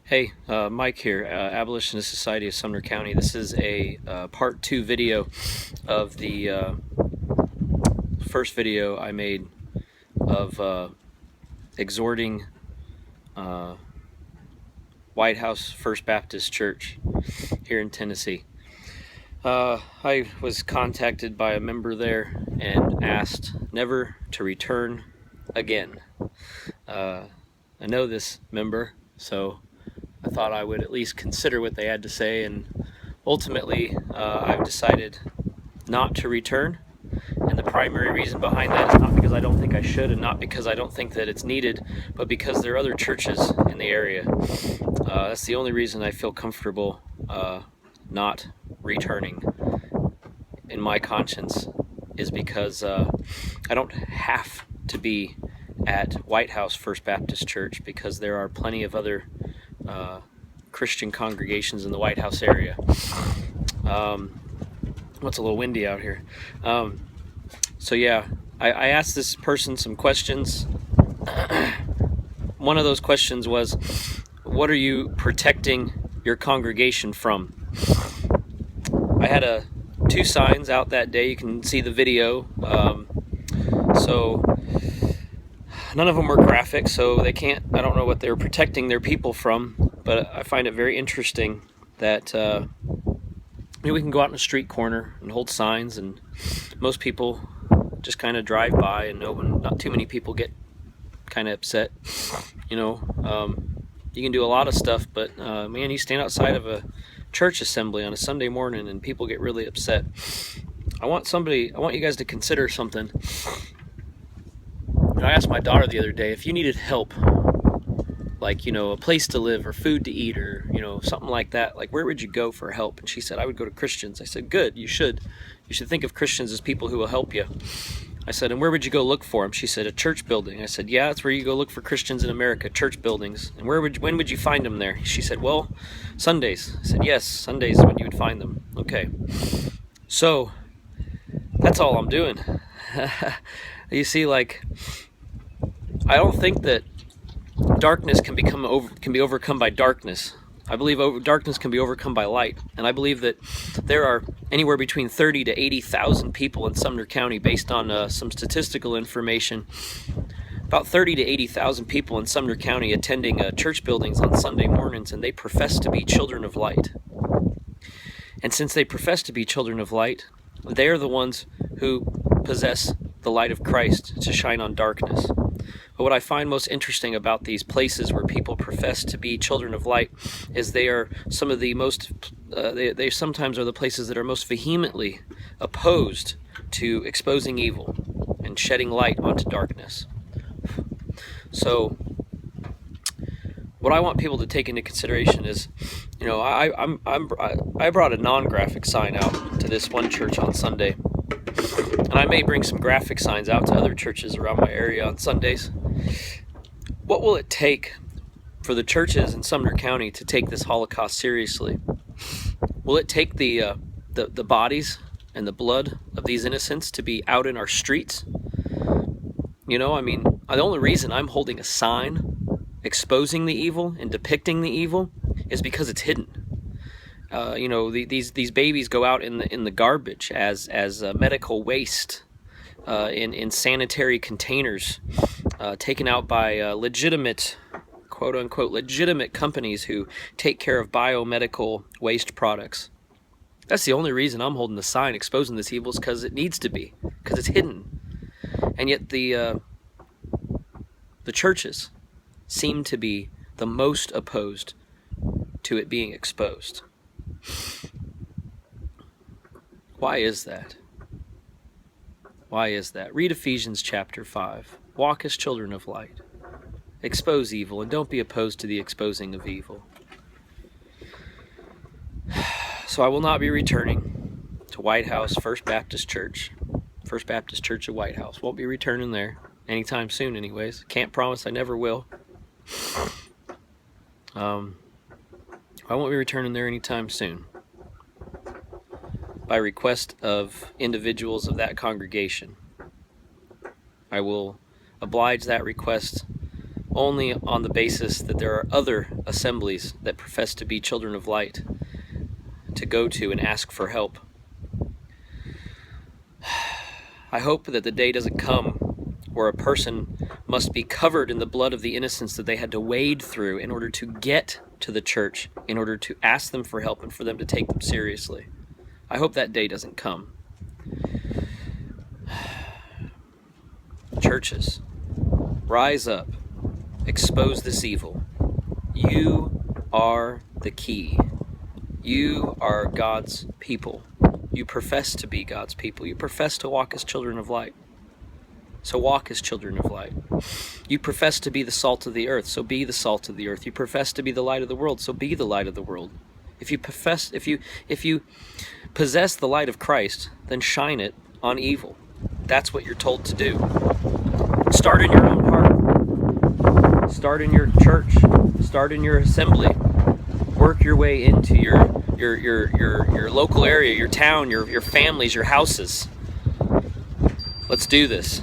Hey, Mike here, Abolitionist Society of Sumner County. This is a part 2 video of the first video I made of exhorting White House First Baptist Church here in Tennessee. I was contacted by a member there and asked never to return again. I know this member, so I thought I would at least consider what they had to say, and ultimately I've decided not to return. And the primary reason behind that is not because I don't think I should, and not because I don't think that it's needed, but because there are other churches in the area. That's the only reason I feel comfortable not returning in my conscience, is because I don't have to be at White House First Baptist Church, because there are plenty of other Christian congregations in the White House area. It's a little windy out here. So yeah, I asked this person some questions. One of those questions was, what are you protecting your congregation from? I had two signs out that day. You can see the video. So none of them were graphic, so I don't know what they were protecting their people from, but I find it very interesting that we can go out in a street corner and hold signs, and most people just kind of drive by, and not too many people get kind of upset. You can do a lot of stuff, but man, you stand outside of a church assembly on a Sunday morning and people get really upset. I want you guys to consider something. I asked my daughter the other day, if you needed help, like, a place to live or food to eat, or, something like that, like, where would you go for help? And she said, I would go to Christians. I said, good, you should. You should think of Christians as people who will help you. I said, and where would you go look for them? She said, a church building. I said, yeah, that's where you go look for Christians in America, church buildings. And when would you find them there? She said, well, Sundays. I said, yes, Sundays is when you would find them. Okay. So that's all I'm doing. You see, like, I don't think that darkness can be overcome by darkness. I believe darkness can be overcome by light, and I believe that there are anywhere between 30 to 80,000 people in Sumner County, based on some statistical information. About 30 to 80,000 people in Sumner County attending church buildings on Sunday mornings, and they profess to be children of light. And since they profess to be children of light, they are the ones who possess the light of Christ to shine on darkness. But what I find most interesting about these places where people profess to be children of light is they are some of the most, they sometimes are the places that are most vehemently opposed to exposing evil and shedding light onto darkness. So what I want people to take into consideration is, I brought a non-graphic sign out to this one church on Sunday. And I may bring some graphic signs out to other churches around my area on Sundays. What will it take for the churches in Sumner County to take this Holocaust seriously? Will it take the bodies and the blood of these innocents to be out in our streets? The only reason I'm holding a sign exposing the evil and depicting the evil is because it's hidden. These babies go out in the garbage as medical waste, in sanitary containers, taken out by legitimate, quote unquote, legitimate companies who take care of biomedical waste products. That's the only reason I'm holding the sign exposing this evil, is because it needs to be, because it's hidden. And yet the churches seem to be the most opposed to it being exposed. Why is that? Why is that? Read Ephesians chapter 5. Walk as children of light. Expose evil, and don't be opposed to the exposing of evil. So I will not be returning to White House First Baptist Church. First Baptist Church of White House. Won't be returning there anytime soon anyways. Can't promise I never will. I won't be returning there anytime soon, by request of individuals of that congregation. I will oblige that request only on the basis that there are other assemblies that profess to be children of light to go to and ask for help. I hope that the day doesn't come where a person must be covered in the blood of the innocents that they had to wade through in order to get to the church, in order to ask them for help and for them to take them seriously. I hope that day doesn't come. Churches, rise up, expose this evil. You are the key. You are God's people. You profess to be God's people. You profess to walk as children of light. So walk as children of light. You profess to be the salt of the earth, so be the salt of the earth. You profess to be the light of the world, so be the light of the world. If you possess the light of Christ, then shine it on evil. That's what you're told to do. Start in your own heart. Start in your church. Start in your assembly. Work your way into your local area, your town, your families, your houses. Let's do this.